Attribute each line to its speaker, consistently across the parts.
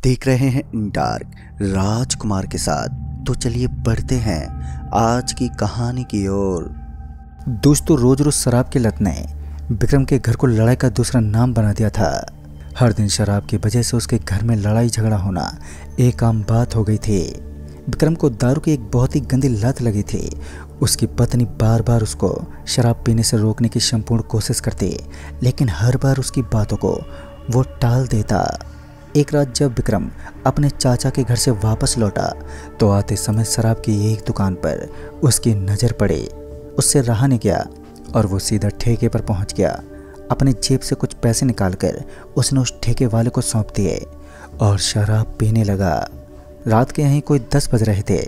Speaker 1: देख रहे हैं डार्क राजकुमार के साथ। तो चलिए बढ़ते हैं आज की कहानी की ओर।
Speaker 2: दोस्तों, रोज रोज शराब की लत ने विक्रम के घर को लड़ाई का दूसरा नाम बना दिया था। हर दिन शराब की वजह से उसके घर में लड़ाई झगड़ा होना एक आम बात हो गई थी। विक्रम को दारू की एक बहुत ही गंदी लत लगी थी। उसकी पत्नी बार बार उसको शराब पीने से रोकने की संपूर्ण कोशिश करती, लेकिन हर बार उसकी बातों को वो टाल देता। एक रात जब विक्रम अपने चाचा के घर से वापस लौटा तो आते समय शराब की एक दुकान पर उसकी नज़र पड़ी। उससे रहा नहीं गया और वो सीधा ठेके पर पहुंच गया। अपने जेब से कुछ पैसे निकालकर उसने उस ठेके वाले को सौंप दिए और शराब पीने लगा। रात के यहीं कोई 10 बज रहे थे।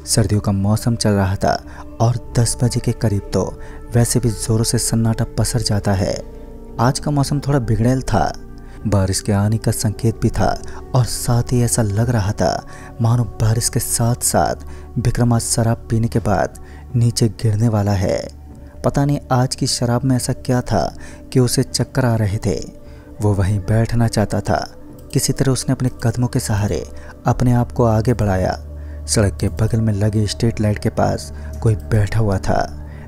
Speaker 2: सर्दियों का मौसम चल रहा था और 10 बजे के करीब तो वैसे भी जोरों से सन्नाटा पसर जाता है। आज का मौसम थोड़ा बिगड़ैल था, बारिश के आने का संकेत भी था और साथ ही ऐसा लग रहा था मानो बारिश के साथ साथ विक्रम आज शराब पीने के बाद नीचे गिरने वाला है। पता नहीं आज की शराब में ऐसा क्या था कि उसे चक्कर आ रहे थे। वो वहीं बैठना चाहता था। किसी तरह उसने अपने कदमों के सहारे अपने आप को आगे बढ़ाया। सड़क के बगल में लगे स्ट्रीट लाइट के पास कोई बैठा हुआ था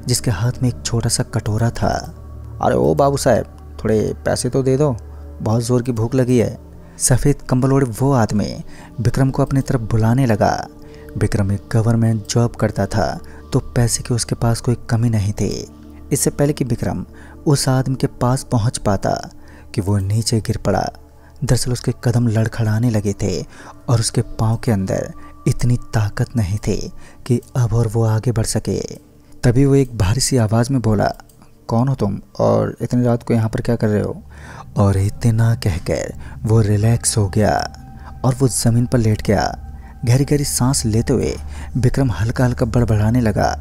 Speaker 2: जिसके हाथ में एक छोटा सा कटोरा था।
Speaker 3: अरे ओ बाबू साहब, थोड़े पैसे तो दे दो, बहुत ज़ोर की भूख लगी है।
Speaker 2: सफ़ेद कंबल ओढ़े वो आदमी विक्रम को अपनी तरफ बुलाने लगा। विक्रम एक गवर्नमेंट जॉब करता था तो पैसे की उसके पास कोई कमी नहीं थी। इससे पहले कि विक्रम उस आदमी के पास पहुंच पाता कि वो नीचे गिर पड़ा। दरअसल उसके कदम लड़खड़ाने लगे थे और उसके पाँव के अंदर इतनी ताकत नहीं थी कि अब और वो आगे बढ़ सके। तभी वो एक भारी सी आवाज़ में बोला,
Speaker 3: कौन हो तुम और इतनी रात को यहाँ पर क्या कर रहे हो?
Speaker 2: और इतना कहकर वो रिलैक्स हो गया और वो ज़मीन पर लेट गया। गहरी गहरी सांस लेते हुए विक्रम हल्का हल्का बड़बड़ाने लगा,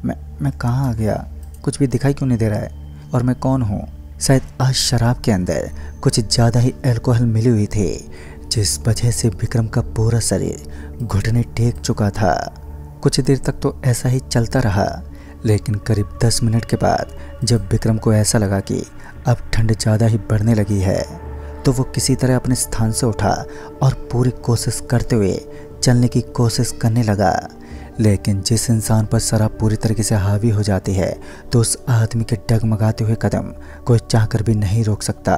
Speaker 3: मैं कहाँ आ गया? कुछ भी दिखाई क्यों नहीं दे रहा है? और मैं कौन हूँ?
Speaker 2: शायद आज शराब के अंदर कुछ ज़्यादा ही अल्कोहल मिली हुई थी, जिस वजह से विक्रम का पूरा शरीर घुटने टेक चुका था। कुछ देर तक तो ऐसा ही चलता रहा, लेकिन करीब 10 मिनट के बाद जब विक्रम को ऐसा लगा कि अब ठंड ज़्यादा ही बढ़ने लगी है तो वो किसी तरह अपने स्थान से उठा और पूरी कोशिश करते हुए चलने की कोशिश करने लगा। लेकिन जिस इंसान पर शराब पूरी तरीके से हावी हो जाती है तो उस आदमी के डगमगाते हुए कदम कोई चाहकर भी नहीं रोक सकता।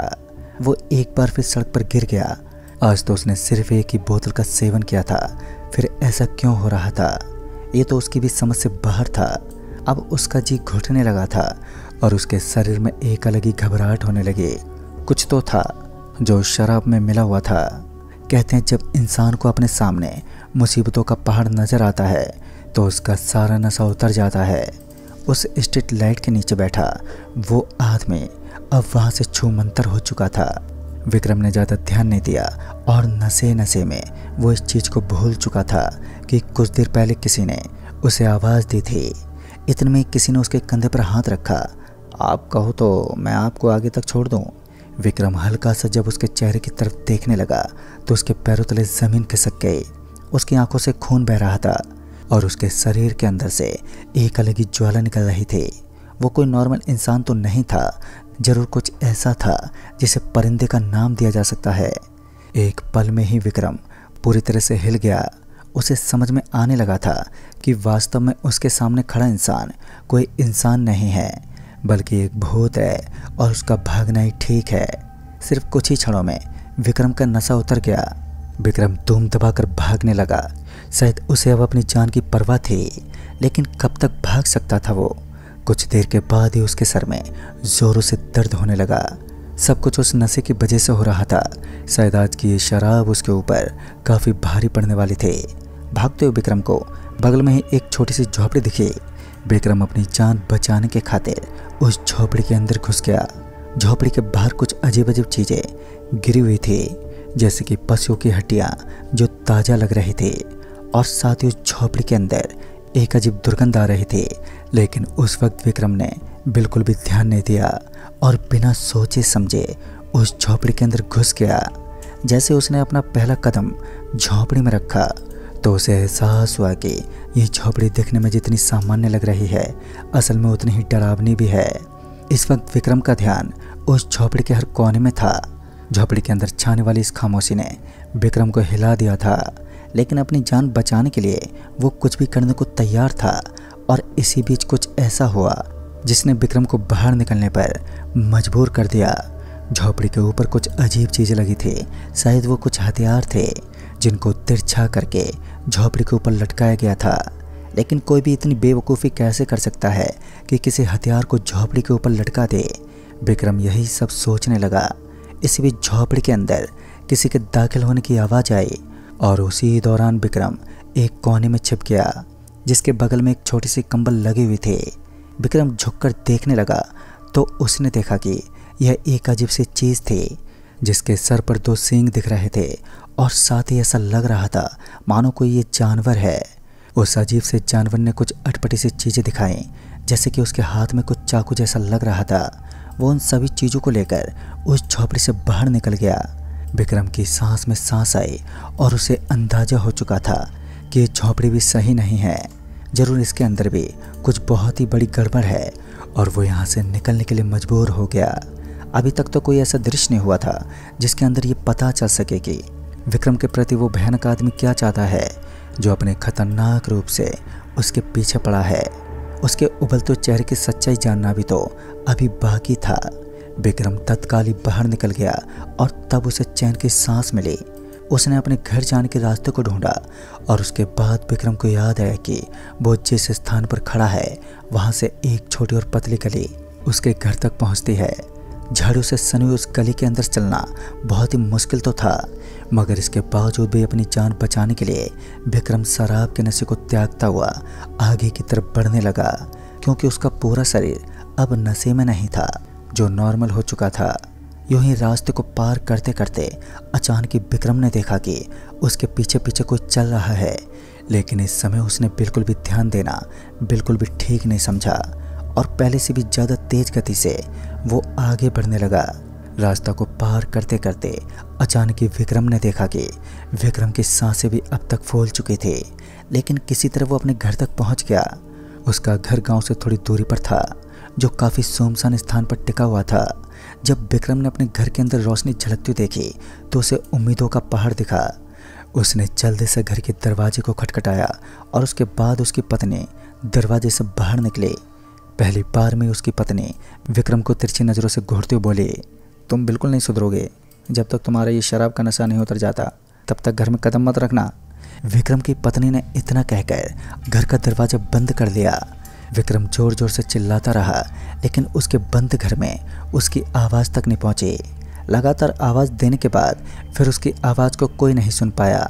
Speaker 2: वो एक बार फिर सड़क पर गिर गया। आज तो उसने सिर्फ एक ही बोतल का सेवन किया था, फिर ऐसा क्यों हो रहा था ये तो उसकी भी समझ से बाहर था। अब उसका जी घुटने लगा था और उसके शरीर में एक अलग ही घबराहट होने लगी। कुछ तो था जो शराब में मिला हुआ था। कहते हैं जब इंसान को अपने सामने मुसीबतों का पहाड़ नज़र आता है तो उसका सारा नशा उतर जाता है। उस स्ट्रीट लाइट के नीचे बैठा वो आदमी अब वहाँ से छूमंतर हो चुका था। विक्रम ने ज़्यादा ध्यान नहीं दिया और नशे नशे में वो इस चीज़ को भूल चुका था कि कुछ देर पहले किसी ने उसे आवाज़ दी थी। इतने में किसी ने उसके कंधे पर हाथ रखा।
Speaker 3: आप कहो तो मैं आपको आगे तक छोड़ दूं।
Speaker 2: विक्रम हल्का सा जब उसके चेहरे की तरफ देखने लगा तो उसके पैरों तले ज़मीन खिसक गई। उसकी आंखों से खून बह रहा था और उसके शरीर के अंदर से एक अलग ही ज्वाला निकल रही थी। वो कोई नॉर्मल इंसान तो नहीं था, जरूर कुछ ऐसा था जिसे परिंदे का नाम दिया जा सकता है। एक पल में ही विक्रम पूरी तरह से हिल गया। उसे समझ में आने लगा था कि वास्तव में उसके सामने खड़ा इंसान कोई इंसान नहीं है बल्कि एक भूत है और उसका भागना ही ठीक है। सिर्फ कुछ ही क्षणों में विक्रम का नशा उतर गया। विक्रम धूम दबाकर भागने लगा। शायद उसे अब अपनी जान की परवाह थी, लेकिन कब तक भाग सकता था वो। कुछ देर के बाद ही उसके सर में जोरों से दर्द होने लगा। सब कुछ उस नशे की वजह से हो रहा था। शायद आज की ये शराब उसके ऊपर काफ़ी भारी पड़ने वाली थी। भागते हुए विक्रम को बगल में ही एक छोटी सी झोपड़ी दिखी। विक्रम अपनी जान बचाने के खातिर उस झोपड़ी के अंदर घुस गया। झोपड़ी के बाहर कुछ अजीब अजीब चीज़ें गिरी हुई थी, जैसे कि पशुओं की हड्डियाँ जो ताज़ा लग रही थी, और साथ ही उस झोपड़ी के अंदर एक अजीब दुर्गंध आ रही थी। लेकिन उस वक्त विक्रम ने बिल्कुल भी ध्यान नहीं दिया और बिना सोचे समझे उस झोपड़ी के अंदर घुस गया। जैसे उसने अपना पहला कदम झोपड़ी में रखा तो उसे एहसास हुआ कि ये झोपड़ी दिखने में जितनी सामान्य लग रही है असल में उतनी ही डरावनी भी है। इस वक्त विक्रम का ध्यान उस झोपड़ी के हर कोने में था। झोपड़ी के अंदर छाने वाली इस खामोशी ने विक्रम को हिला दिया था, लेकिन अपनी जान बचाने के लिए वो कुछ भी करने को तैयार था। और इसी बीच कुछ ऐसा हुआ जिसने विक्रम को बाहर निकलने पर मजबूर कर दिया। झोपड़ी के ऊपर कुछ अजीब चीज़ें लगी थी। शायद वो कुछ हथियार थे जिनको तिरछा करके झोपड़ी के ऊपर लटकाया गया था। लेकिन कोई भी इतनी बेवकूफ़ी कैसे कर सकता है कि किसी हथियार को झोपड़ी के ऊपर लटका दे। विक्रम यही सब सोचने लगा। इसी बीच झोपड़ी के अंदर किसी के दाखिल होने की आवाज़ आई और उसी दौरान विक्रम एक कोने में छिप गया जिसके बगल में एक छोटी सी कंबल लगी हुई थी। विक्रम झुककर देखने लगा तो उसने देखा कि यह एक अजीब सी चीज़ थी जिसके सर पर 2 सींग दिख रहे थे और साथ ही ऐसा लग रहा था मानो कोई ये जानवर है। उस अजीब से जानवर ने कुछ अटपटी सी चीज़ें दिखाई, जैसे कि उसके हाथ में कुछ चाकू जैसा लग रहा था। वो उन सभी चीज़ों को लेकर उस झोपड़ी से बाहर निकल गया। विक्रम की सांस में सांस आई और उसे अंदाजा हो चुका था कि ये झोपड़ी भी सही नहीं है। जरूर इसके अंदर भी कुछ बहुत ही बड़ी गड़बड़ है और वो यहाँ से निकलने के लिए मजबूर हो गया। अभी तक तो कोई ऐसा दृश्य नहीं हुआ था जिसके अंदर ये पता चल सके कि विक्रम के प्रति वो भयानक आदमी क्या चाहता है जो अपने खतरनाक रूप से उसके पीछे पड़ा है। उसके उबलते चेहरे की सच्चाई जानना भी तो अभी बाकी था। विक्रम तत्काल ही बाहर निकल गया और तब उसे चैन की सांस मिली। उसने अपने घर जाने के रास्ते को ढूंढा और उसके बाद विक्रम को याद आया कि वो जिस स्थान पर खड़ा है वहाँ से एक छोटी और पतली गली उसके घर तक पहुँचती है। झाड़ू से सनी हुई उस गली के अंदर चलना बहुत ही मुश्किल तो था, मगर इसके बावजूद भी अपनी जान बचाने के लिए विक्रम शराब के नशे को त्यागता हुआ आगे की तरफ बढ़ने लगा, क्योंकि उसका पूरा शरीर अब नशे में नहीं था, जो नॉर्मल हो चुका था। यूं ही रास्ते को पार करते करते अचानक विक्रम ने देखा कि उसके पीछे पीछे कोई चल रहा है, लेकिन इस समय उसने बिल्कुल भी ध्यान देना बिल्कुल भी ठीक नहीं समझा और पहले से भी ज़्यादा तेज गति से वो आगे बढ़ने लगा। रास्ता को पार करते करते अचानक ही विक्रम ने देखा कि विक्रम की सांसें भी अब तक फूल चुकी थी, लेकिन किसी तरह वो अपने घर तक पहुंच गया। उसका घर गांव से थोड़ी दूरी पर था, जो काफ़ी सुनसान स्थान पर टिका हुआ था। जब विक्रम ने अपने घर के अंदर रोशनी झलकती देखी तो उसे उम्मीदों का पहाड़ दिखा। उसने जल्दी से घर के दरवाजे को खटखटाया और उसके बाद उसकी पत्नी दरवाजे से बाहर निकली। पहली बार में उसकी पत्नी विक्रम को तिरछी नज़रों से घूरते हुए बोली, तुम बिल्कुल नहीं सुधरोगे। जब तक तुम्हारा ये शराब का नशा नहीं उतर जाता तब तक घर में कदम मत रखना। विक्रम की पत्नी ने इतना कहकर घर का दरवाजा बंद कर दिया। विक्रम जोर जोर से चिल्लाता रहा, लेकिन उसके बंद घर में उसकी आवाज़ तक नहीं पहुंची। लगातार आवाज़ देने के बाद फिर उसकी आवाज़ को कोई नहीं सुन पाया।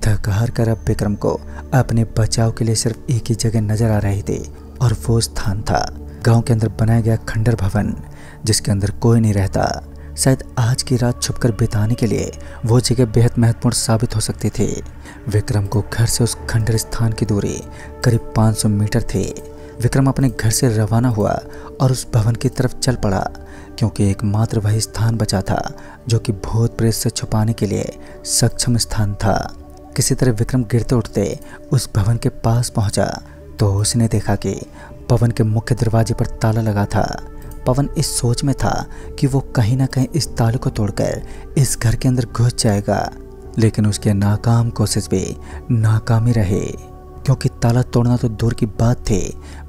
Speaker 2: थक हार कर अब विक्रम को अपने बचाव के लिए सिर्फ एक ही जगह नजर आ रही थी और वो स्थान था गांव के अंदर बनाया गया खंडर भवन, जिसके अंदर कोई नहीं रहता। शायद आज की रात छुपकर बिताने के लिए वो जगह बेहद महत्वपूर्ण साबित हो सकती थी। विक्रम को घर से उस खंडर स्थान की दूरी करीब 500 मीटर थी। विक्रम अपने घर से रवाना हुआ और उस भवन की तरफ चल पड़ा, क्योंकि एकमात्र वही स्थान बचा था जो कि भूत प्रेत से छुपाने के लिए सक्षम स्थान था। किसी तरह विक्रम गिरते उठते उस भवन के पास पहुंचा तो उसने देखा कि भवन के मुख्य दरवाजे पर ताला लगा था। पवन इस सोच में था कि वो कहीं ना कहीं इस ताले को तोड़कर इस घर के अंदर घुस जाएगा, लेकिन उसकी नाकाम कोशिश भी नाकामी रही, क्योंकि ताला तोड़ना तो दूर की बात थी,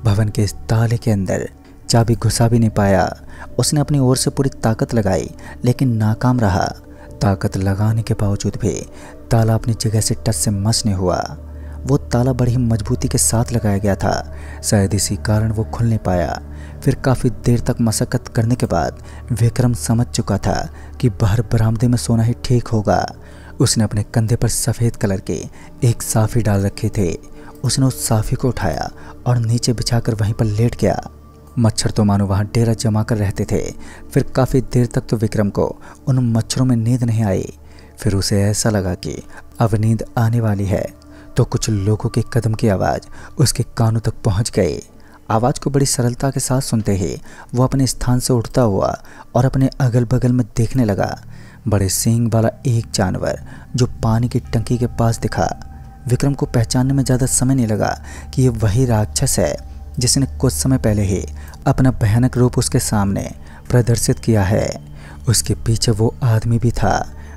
Speaker 2: भवन के इस ताले के अंदर चाबी घुसा भी नहीं पाया। उसने अपनी ओर से पूरी ताकत लगाई, लेकिन नाकाम रहा। ताकत लगाने के बावजूद भी ताला अपनी जगह से टस से मस नहीं हुआ। वो ताला बड़ी ही मजबूती के साथ लगाया गया था, शायद इसी कारण वो खुल नहीं पाया। फिर काफ़ी देर तक मशक्कत करने के बाद विक्रम समझ चुका था कि बाहर बरामदे में सोना ही ठीक होगा। उसने अपने कंधे पर सफ़ेद कलर के एक साफ़ी डाल रखे थे। उसने उस साफ़ी को उठाया और नीचे बिछाकर वहीं पर लेट गया। मच्छर तो मानो वहाँ डेरा जमा कर रहते थे। फिर काफ़ी देर तक तो विक्रम को उन मच्छरों में नींद नहीं आई। फिर उसे ऐसा लगा कि अब नींद आने वाली है, तो कुछ लोगों के कदम की आवाज़ उसके कानों तक पहुंच गई। आवाज़ को बड़ी सरलता के साथ सुनते ही वो अपने स्थान से उठता हुआ और अपने अगल बगल में देखने लगा। बड़े सींग वाला एक जानवर जो पानी की टंकी के पास दिखा। विक्रम को पहचानने में ज़्यादा समय नहीं लगा कि ये वही राक्षस है जिसने कुछ समय पहले ही अपना भयानक रूप उसके सामने प्रदर्शित किया है। उसके पीछे वो आदमी भी था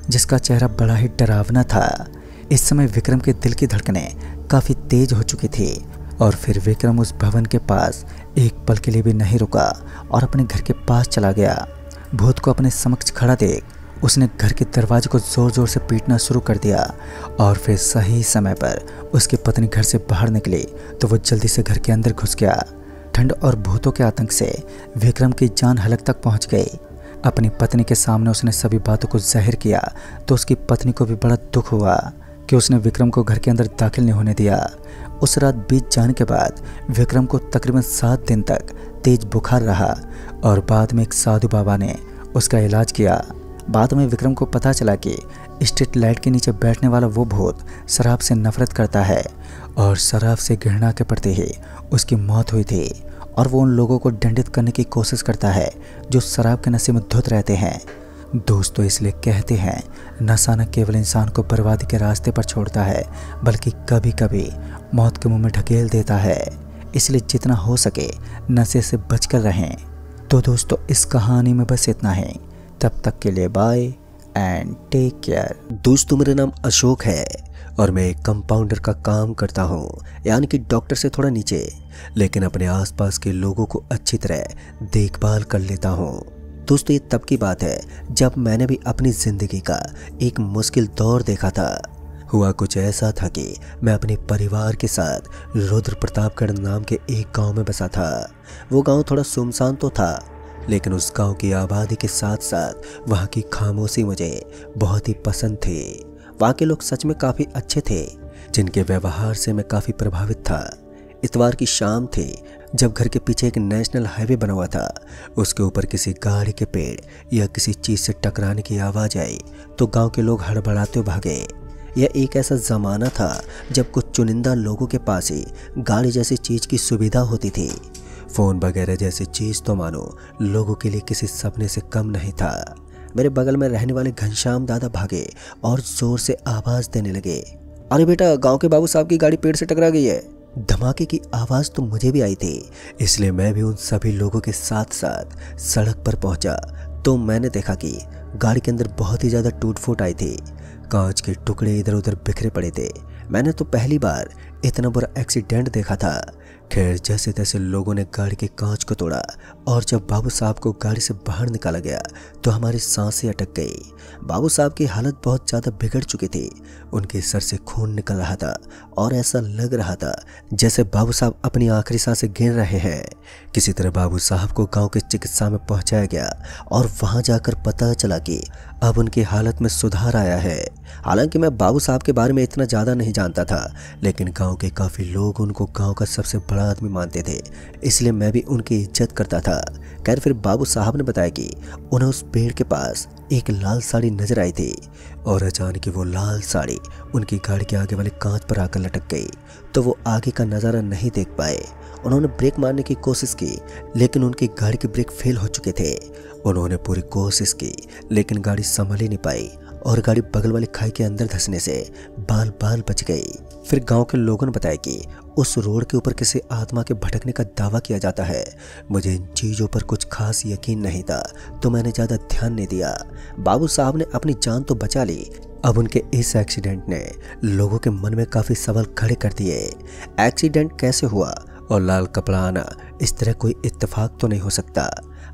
Speaker 2: जिसका चेहरा बड़ा ही डरावना था। इस समय विक्रम के दिल की धड़कनें काफ़ी तेज हो चुकी थी और फिर विक्रम उस भवन के पास एक पल के लिए भी नहीं रुका और अपने घर के पास चला गया। भूत को अपने समक्ष खड़ा देख उसने घर के दरवाजे को ज़ोर ज़ोर से पीटना शुरू कर दिया और फिर सही समय पर उसकी पत्नी घर से बाहर निकली तो वो जल्दी से घर के अंदर घुस गया। ठंड और भूतों के आतंक से विक्रम की जान हलक तक पहुंच गई। अपनी पत्नी के सामने उसने सभी बातों को जाहिर किया तो उसकी पत्नी को भी बड़ा दुख हुआ कि उसने विक्रम को घर के अंदर दाखिल नहीं होने दिया। उस रात बीत जाने के बाद विक्रम को तकरीबन 7 दिन तक तेज बुखार रहा और बाद में एक साधु बाबा ने उसका इलाज किया। बाद में विक्रम को पता चला कि स्ट्रीट लाइट के नीचे बैठने वाला वो भूत शराब से नफरत करता है और शराब से घृणा के प्रति ही उसकी मौत हुई थी और वो उन लोगों को दंडित करने की कोशिश करता है जो शराब के नशे में धुत रहते हैं। दोस्तों, इसलिए कहते हैं नशा न केवल इंसान को बर्बादी के रास्ते पर छोड़ता है बल्कि कभी कभी मौत के मुंह में ढकेल देता है। इसलिए जितना हो सके नशे से बचकर रहें। तो दोस्तों, इस कहानी में बस इतना है। तब तक के लिए बाय एंड टेक केयर।
Speaker 1: दोस्तों, मेरा नाम अशोक है और मैं एक कंपाउंडर का काम करता हूँ, यानी कि डॉक्टर से थोड़ा नीचे, लेकिन अपने आसपास के लोगों को अच्छी तरह देखभाल कर लेता हूँ। दोस्तों, ये तब की बात है जब मैंने भी अपनी ज़िंदगी का एक मुश्किल दौर देखा था। हुआ कुछ ऐसा था कि मैं अपने परिवार के साथ रुद्र प्रतापगढ़ नाम के एक गांव में बसा था। वो गांव थोड़ा सुनसान तो था, लेकिन उस गांव की आबादी के साथ साथ वहाँ की खामोशी मुझे बहुत ही पसंद थी। वहाँ के लोग सच में काफ़ी अच्छे थे, जिनके व्यवहार से मैं काफ़ी प्रभावित था। इतवार की शाम थी जब घर के पीछे एक नेशनल हाईवे बना हुआ था। उसके ऊपर किसी गाड़ी के पेड़ या किसी चीज़ से टकराने की आवाज़ आई तो गांव के लोग हड़बड़ाते भागे। यह एक ऐसा ज़माना था जब कुछ चुनिंदा लोगों के पास ही गाड़ी जैसी चीज़ की सुविधा होती थी। फ़ोन वगैरह जैसी चीज़ तो मानो लोगों के लिए किसी सपने से कम नहीं था। मेरे बगल में रहने वाले घनश्याम दादा भागे और ज़ोर से आवाज़ देने लगे, अरे बेटा, गांव के बाबू साहब की गाड़ी पेड़ से टकरा गई है। धमाके की आवाज़ तो मुझे भी आई थी, इसलिए मैं भी उन सभी लोगों के साथ साथ सड़क पर पहुंचा तो मैंने देखा कि गाड़ी के अंदर बहुत ही ज़्यादा टूट फूट आई थी। कांच के टुकड़े इधर उधर बिखरे पड़े थे। मैंने तो पहली बार इतना बुरा एक्सीडेंट देखा था। खैर, जैसे तैसे लोगों ने गाड़ी के कांच को तोड़ा और जब बाबू साहब को गाड़ी से बाहर निकाला गया तो हमारी सांसें अटक गई। बाबू साहब की हालत बहुत ज़्यादा बिगड़ चुकी थी। उनके सर से खून निकल रहा था और ऐसा लग रहा था जैसे बाबू साहब अपनी आखिरी सांसें गिन रहे हैं। किसी तरह बाबू साहब को गांव के चिकित्सा में पहुंचाया गया और वहां जाकर पता चला कि अब उनकी हालत में सुधार आया है। हालांकि मैं बाबू साहब के बारे में इतना ज़्यादा नहीं जानता था, लेकिन गांव के काफ़ी लोग उनको गांव का सबसे बड़ा आदमी मानते थे, इसलिए मैं भी उनकी इज्जत करता था। खैर, फिर बाबू साहब ने बताया कि उन्हें उस पेड़ के पास एक लाल साड़ी नजर आई थी और अचानक वो लाल साड़ी उनकी गाड़ी के आगे वाले कांच पर आकर लटक गई तो वो आगे का नज़ारा नहीं देख पाए। उन्होंने ब्रेक मारने की कोशिश की, लेकिन उनकी गाड़ी के ब्रेक फेल हो चुके थे। उन्होंने पूरी कोशिश की, लेकिन गाड़ी संभल ही नहीं पाई और गाड़ी बगल वाली खाई के अंदर धंसने से बाल बाल बच गई। फिर गांव के लोगों ने बताया कि उस रोड के ऊपर किसी आत्मा के भटकने का दावा किया जाता है। मुझे इन चीज़ों पर कुछ खास यकीन नहीं था तो मैंने ज़्यादा ध्यान नहीं दिया। बाबू साहब ने अपनी जान तो बचा ली। अब उनके इस एक्सीडेंट ने लोगों के मन में काफ़ी सवाल खड़े कर दिए। एक्सीडेंट कैसे हुआ और लाल कपड़ा आना, इस तरह कोई इत्तेफाक तो नहीं हो सकता।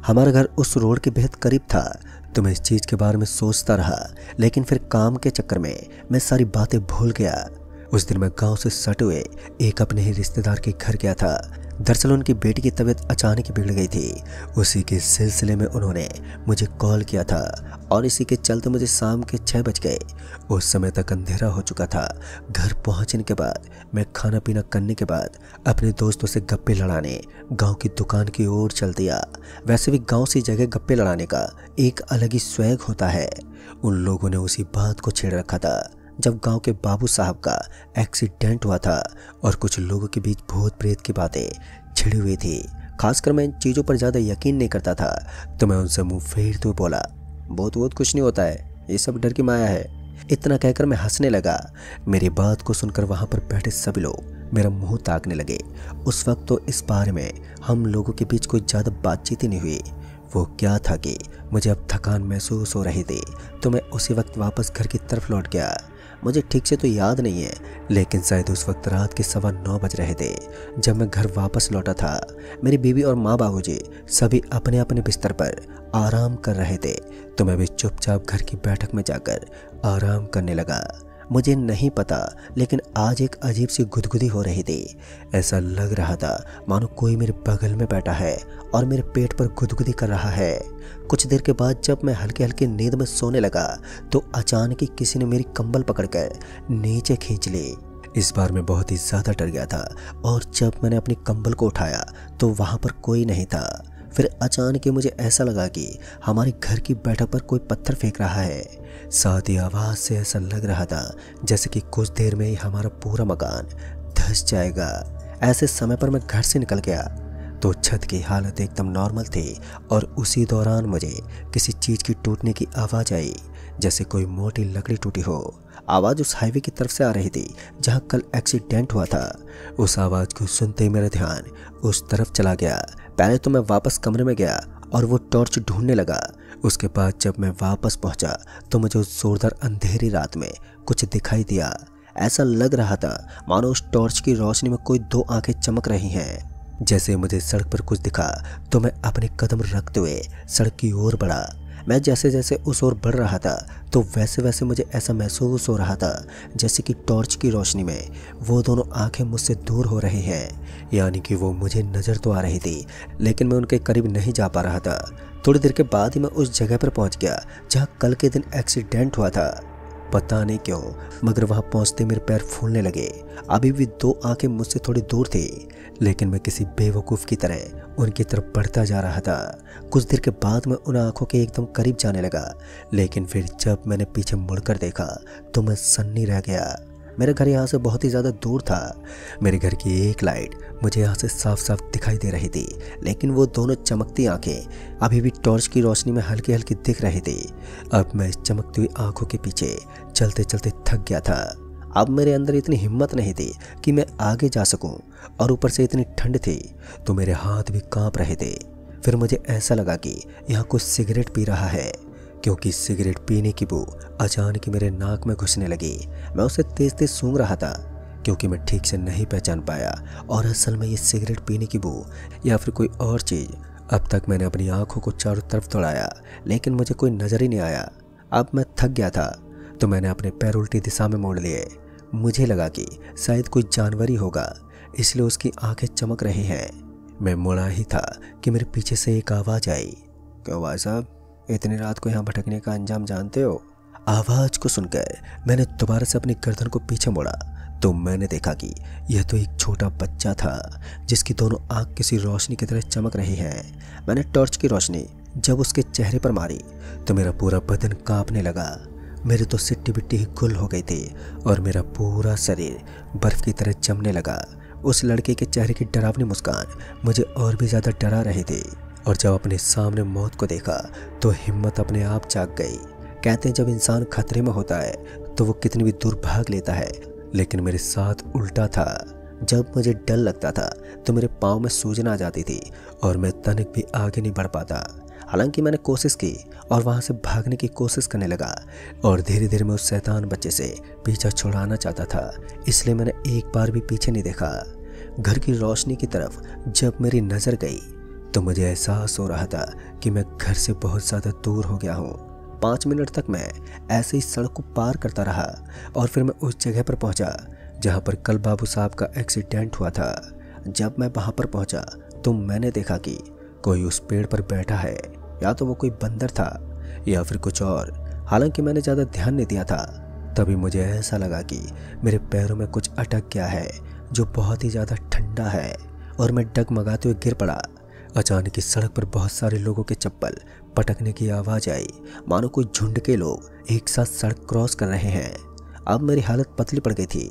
Speaker 1: हमारा घर उस रोड के बेहद करीब था तो मैं इस चीज़ के बारे में सोचता रहा, लेकिन फिर काम के चक्कर में मैं सारी बातें भूल गया। उस दिन मैं गांव से सटे हुए एक अपने ही रिश्तेदार के घर गया था। दरअसल उनकी बेटी की तबीयत अचानक ही बिगड़ गई थी। उसी के सिलसिले में उन्होंने मुझे कॉल किया था और इसी के चलते मुझे शाम के 6 बज गए। उस समय तक अंधेरा हो चुका था। घर पहुंचने के बाद मैं खाना पीना करने के बाद अपने दोस्तों से गप्पे लड़ाने गांव की दुकान की ओर चल दिया। वैसे भी गांव सी जगह गप्पे लड़ाने का एक अलग ही स्वैग होता है। उन लोगों ने उसी बात को छेड़ रखा था जब गांव के बाबू साहब का एक्सीडेंट हुआ था और कुछ लोगों के बीच भूत प्रेत की बातें छिड़ी हुई थी। खासकर मैं इन चीज़ों पर ज़्यादा यकीन नहीं करता था तो मैं उनसे मुंह फेरते हुए बोला, बहुत कुछ नहीं होता है, ये सब डर की माया है। इतना कहकर मैं हंसने लगा। मेरी बात को सुनकर वहाँ पर बैठे सभी लोग मेरा मुंह ताकने लगे। उस वक्त तो इस बारे में हम लोगों के बीच कोई ज़्यादा बातचीत ही नहीं हुई। वो क्या था कि मुझे अब थकान महसूस हो रही थी, तो मैं उसी वक्त वापस घर की तरफ लौट गया। मुझे ठीक से तो याद नहीं है, लेकिन शायद उस वक्त रात के 9:15 बज रहे थे जब मैं घर वापस लौटा था। मेरी बीवी और माँ बाबूजी सभी अपने अपने बिस्तर पर आराम कर रहे थे, तो मैं भी चुपचाप घर की बैठक में जाकर आराम करने लगा। मुझे नहीं पता, लेकिन आज एक अजीब सी गुदगुदी हो रही थी। ऐसा लग रहा था मानो कोई मेरे बगल में बैठा है और मेरे पेट पर गुदगुदी कर रहा है। कुछ देर के बाद जब मैं हल्के हल्के नींद में सोने लगा तो अचानक ही किसी ने मेरी कंबल पकड़कर नीचे खींच ली। इस बार मैं बहुत ही ज़्यादा डर गया था और जब मैंने अपनी कंबल को उठाया तो वहाँ पर कोई नहीं था। फिर अचानक ही मुझे ऐसा लगा कि हमारे घर की बैठक पर कोई पत्थर फेंक रहा है। साथ ही आवाज़ से ऐसा लग रहा था जैसे कि कुछ देर में ही हमारा पूरा मकान धंस जाएगा। ऐसे समय पर मैं घर से निकल गया तो छत की हालत एकदम नॉर्मल थी और उसी दौरान मुझे किसी चीज़ की टूटने की आवाज़ आई, जैसे कोई मोटी लकड़ी टूटी हो। आवाज़ उस हाईवे की तरफ से आ रही थी जहाँ कल एक्सीडेंट हुआ था। उस आवाज़ को सुनते ही मेरा ध्यान उस तरफ चला गया। पहले तो मैं वापस कमरे में गया और वो टॉर्च ढूंढने लगा। उसके बाद जब मैं वापस पहुंचा तो मुझे उस जोरदार अंधेरी रात में कुछ दिखाई दिया। ऐसा लग रहा था मानो उस टॉर्च की रोशनी में कोई 2 आंखें चमक रही हैं। जैसे मुझे सड़क पर कुछ दिखा तो मैं अपने कदम रखते हुए सड़क की ओर बढ़ा। मैं जैसे जैसे उस ओर बढ़ रहा था तो वैसे वैसे मुझे ऐसा महसूस हो रहा था जैसे कि टॉर्च की रोशनी में वो दोनों आंखें मुझसे दूर हो रही हैं। यानी कि वो मुझे नज़र तो आ रही थी, लेकिन मैं उनके करीब नहीं जा पा रहा था। थोड़ी देर के बाद ही मैं उस जगह पर पहुंच गया जहां कल के दिन एक्सीडेंट हुआ था। पता नहीं क्यों, मगर वहां पहुंचते मेरे पैर फूलने लगे। अभी भी 2 आंखें मुझसे थोड़ी दूर थी, लेकिन मैं किसी बेवकूफ़ की तरह उनकी तरफ बढ़ता जा रहा था। कुछ देर के बाद मैं उन आंखों के एकदम करीब जाने लगा, लेकिन फिर जब मैंने पीछे मुड़कर देखा तो मैं सन्नी रह गया। मेरा घर यहाँ से बहुत ही ज़्यादा दूर था। मेरे घर की एक लाइट मुझे यहाँ से साफ साफ दिखाई दे रही थी, लेकिन वो दोनों चमकती आंखें अभी भी टॉर्च की रोशनी में हल्की हल्की दिख रही थी। अब मैं इस चमकती हुई आंखों के पीछे चलते चलते थक गया था। अब मेरे अंदर इतनी हिम्मत नहीं थी कि मैं आगे जा सकूं, और ऊपर से इतनी ठंड थी तो मेरे हाथ भी कांप रहे थे। फिर मुझे ऐसा लगा कि यहाँ कोई सिगरेट पी रहा है, क्योंकि सिगरेट पीने की बू अचानक मेरे नाक में घुसने लगी। मैं उसे तेज तेज सूंघ रहा था क्योंकि मैं ठीक से नहीं पहचान पाया और असल में ये सिगरेट पीने की बू या फिर कोई और चीज़। अब तक मैंने अपनी आंखों को चारों तरफ दौड़ाया, लेकिन मुझे कोई नज़र ही नहीं आया। अब मैं थक गया था तो मैंने अपने पैर उल्टी दिशा में मोड़ लिए। मुझे लगा कि शायद कोई जानवर ही होगा, इसलिए उसकी आंखें चमक रही हैं। मैं मुड़ा ही था कि मेरे पीछे से एक आवाज़ आई। क्यों भाई साहब, इतनी रात को यहाँ भटकने का अंजाम जानते हो? आवाज़ को सुनकर मैंने दोबारा से अपनी गर्दन को पीछे मोड़ा तो मैंने देखा कि यह तो एक छोटा बच्चा था जिसकी दोनों आँख किसी रोशनी की तरह चमक रही हैं। मैंने टॉर्च की रोशनी जब उसके चेहरे पर मारी तो मेरा पूरा बदन कांपने लगा। मेरे तो सिट्टी बिट्टी ही गुल हो गई थी और मेरा पूरा शरीर बर्फ़ की तरह जमने लगा। उस लड़के के चेहरे की डरावनी मुस्कान मुझे और भी ज़्यादा डरा रही थी, और जब अपने सामने मौत को देखा तो हिम्मत अपने आप जाग गई। कहते हैं जब इंसान खतरे में होता है तो वो कितनी भी दूर भाग लेता है, लेकिन मेरे साथ उल्टा था। जब मुझे डर लगता था तो मेरे पाँव में सूजन आ जाती थी और मैं तनिक भी आगे नहीं बढ़ पाता। हालांकि मैंने कोशिश की और वहाँ से भागने की कोशिश करने लगा, और धीरे धीरे मैं उस शैतान बच्चे से पीछा छुड़ाना चाहता था, इसलिए मैंने एक बार भी पीछे नहीं देखा। घर की रोशनी की तरफ जब मेरी नज़र गई तो मुझे एहसास हो रहा था कि मैं घर से बहुत ज़्यादा दूर हो गया हूँ। 5 मिनट तक मैं ऐसे ही सड़क को पार करता रहा और फिर मैं उस जगह पर पहुँचा जहाँ पर कल बाबू साहब का एक्सीडेंट हुआ था। जब मैं वहाँ पर पहुँचा तो मैंने देखा कि कोई उस पेड़ पर बैठा है। या तो वो कोई बंदर था या फिर कुछ और। हालांकि मैंने ज़्यादा ध्यान नहीं दिया था। तभी मुझे ऐसा लगा कि मेरे पैरों में कुछ अटक गया है जो बहुत ही ज़्यादा ठंडा है, और मैं डगमगाते हुए गिर पड़ा। अचानक इस सड़क पर बहुत सारे लोगों के चप्पल पटकने की आवाज़ आई, मानो कोई झुंड के लोग एक साथ सड़क क्रॉस कर रहे हैं। अब मेरी हालत पतली पड़ गई थी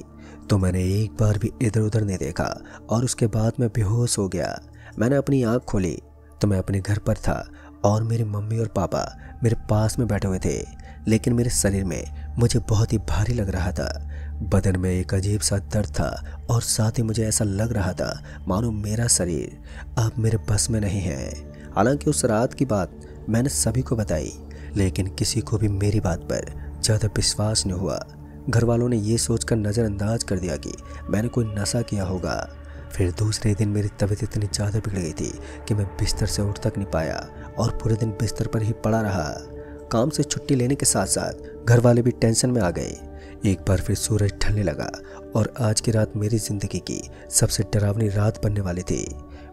Speaker 1: तो मैंने एक बार भी इधर उधर नहीं देखा और उसके बाद मैं बेहोश हो गया। मैंने अपनी आँख खोली तो मैं अपने घर पर था और मेरी मम्मी और पापा मेरे पास में बैठे हुए थे, लेकिन मेरे शरीर में मुझे बहुत ही भारी लग रहा था। बदन में एक अजीब सा दर्द था और साथ ही मुझे ऐसा लग रहा था मानो मेरा शरीर अब मेरे बस में नहीं है। हालांकि उस रात की बात मैंने सभी को बताई, लेकिन किसी को भी मेरी बात पर ज़्यादा विश्वास नहीं हुआ। घर वालों ने ये सोचकर नज़रअंदाज कर दिया कि मैंने कोई नशा किया होगा। फिर दूसरे दिन मेरी तबीयत इतनी ज़्यादा बिगड़ गई थी कि मैं बिस्तर से उठ तक नहीं पाया और पूरे दिन बिस्तर पर ही पड़ा रहा। काम से छुट्टी लेने के साथ साथ घर वाले भी टेंशन में आ गए। एक बार फिर सूरज ढलने लगा और आज की रात मेरी ज़िंदगी की सबसे डरावनी रात बनने वाली थी।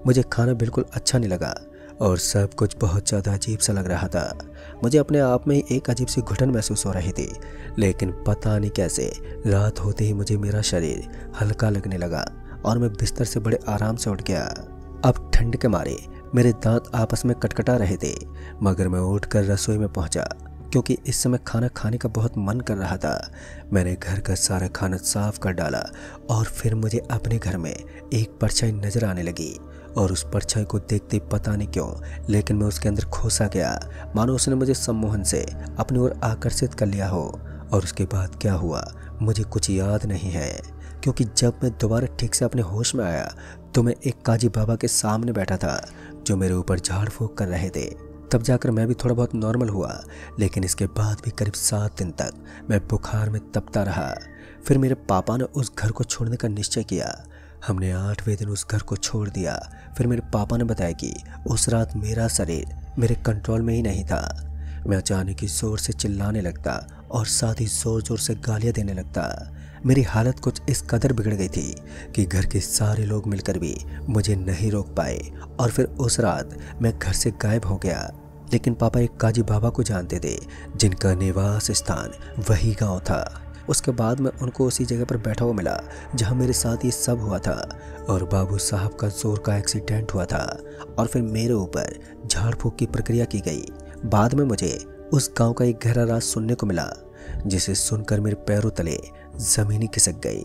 Speaker 1: मुझे खाना बिल्कुल अच्छा नहीं लगा और सब कुछ बहुत ज़्यादा अजीब सा लग रहा था। मुझे अपने आप में ही एक अजीब सी घुटन महसूस हो रही थी, लेकिन पता नहीं कैसे रात होते ही मुझे मेरा शरीर हल्का लगने लगा और मैं बिस्तर से बड़े आराम से उठ गया। अब ठंड के मारे मेरे दांत आपस में कटकटा रहे थे, मगर मैं उठकर रसोई में पहुंचा क्योंकि इस समय खाना खाने का बहुत मन कर रहा था। मैंने घर का सारा खाना साफ कर डाला और फिर मुझे अपने घर में एक परछाई नजर आने लगी और उस परछाई को देखते पता नहीं क्यों, लेकिन मैं उसके अंदर खोसा गया, मानो उसने मुझे सम्मोहन से अपनी ओर आकर्षित कर लिया हो। और उसके बाद क्या हुआ मुझे कुछ याद नहीं है, क्योंकि जब मैं दोबारा ठीक से अपने होश में आया तो मैं एक काजी बाबा के सामने बैठा था जो मेरे ऊपर झाड़ फूंक कर रहे थे। तब जाकर मैं भी थोड़ा बहुत नॉर्मल हुआ, लेकिन इसके बाद भी करीब 7 दिन तक मैं बुखार में तपता रहा। फिर मेरे पापा ने उस घर को छोड़ने का निश्चय किया। हमने 8वें दिन उस घर को छोड़ दिया। फिर मेरे पापा ने बताया कि उस रात मेरा शरीर मेरे कंट्रोल में ही नहीं था। मैं अचानक ही जोर से चिल्लाने लगता और साथ ही जोर जोर से गालियां देने लगता। मेरी हालत कुछ इस कदर बिगड़ गई थी कि घर के सारे लोग मिलकर भी मुझे नहीं रोक पाए और फिर उस रात मैं घर से गायब हो गया। लेकिन पापा एक काजी बाबा को जानते थे जिनका निवास स्थान वही गांव था। उसके बाद मैं उनको उसी जगह पर बैठा हुआ मिला जहां मेरे साथ ये सब हुआ था और बाबू साहब का जोर का एक्सीडेंट हुआ था और फिर मेरे ऊपर झाड़ फूंक की प्रक्रिया की गई। बाद में मुझे उस गांव का एक गहरा राज सुनने को मिला, जिसे सुनकर मेरे पैरों तले जमीनी खिसक गई।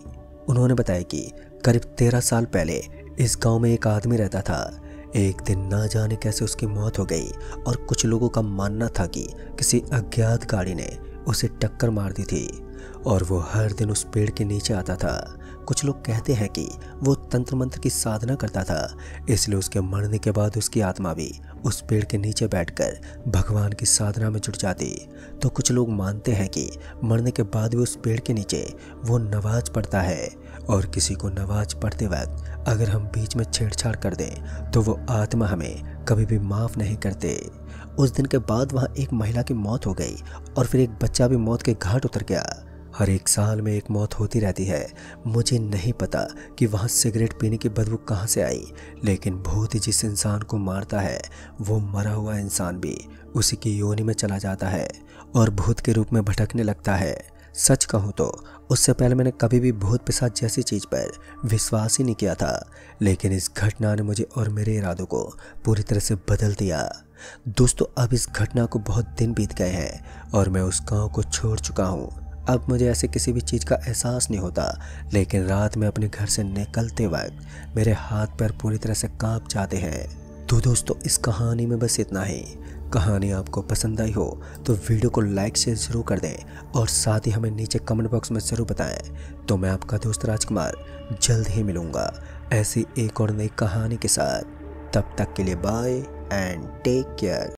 Speaker 1: उन्होंने बताया कि करीब 13 साल पहले इस गांव में एक आदमी रहता था। एक दिन ना जाने कैसे उसकी मौत हो गई और कुछ लोगों का मानना था कि किसी अज्ञात गाड़ी ने उसे टक्कर मार दी थी और वो हर दिन उस पेड़ के नीचे आता था। कुछ लोग कहते हैं कि वो तंत्र मंत्र की साधना करता था, इसलिए उसके मरने के बाद उसकी आत्मा भी उस पेड़ के नीचे बैठकर भगवान की साधना में जुट जाती। तो कुछ लोग मानते हैं कि मरने के बाद भी उस पेड़ के नीचे वो नमाज पढ़ता है और किसी को नमाज पढ़ते वक्त अगर हम बीच में छेड़छाड़ कर दें तो वो आत्मा हमें कभी भी माफ़ नहीं करते। उस दिन के बाद वहाँ एक महिला की मौत हो गई और फिर एक बच्चा भी मौत के घाट उतर गया। हर एक साल में एक मौत होती रहती है। मुझे नहीं पता कि वहाँ सिगरेट पीने की बदबू कहाँ से आई, लेकिन भूत जिस इंसान को मारता है वो मरा हुआ इंसान भी उसी की योनि में चला जाता है और भूत के रूप में भटकने लगता है। सच कहूँ तो उससे पहले मैंने कभी भी भूत पिशाच जैसी चीज़ पर विश्वास ही नहीं किया था, लेकिन इस घटना ने मुझे और मेरे इरादों को पूरी तरह से बदल दिया। दोस्तों, अब इस घटना को बहुत दिन बीत गए हैं और मैं उस गाँव को छोड़ चुका हूँ। अब मुझे ऐसे किसी भी चीज़ का एहसास नहीं होता, लेकिन रात में अपने घर से निकलते वक्त मेरे हाथ पैर पूरी तरह से कांप जाते हैं। तो दोस्तों, इस कहानी में बस इतना ही। कहानी आपको पसंद आई हो तो वीडियो को लाइक शेयर ज़रूर कर दें और साथ ही हमें नीचे कमेंट बॉक्स में ज़रूर बताएं। तो मैं आपका दोस्त राजकुमार जल्द ही मिलूँगा ऐसी एक और नई कहानी के साथ। तब तक के लिए बाय एंड टेक केयर।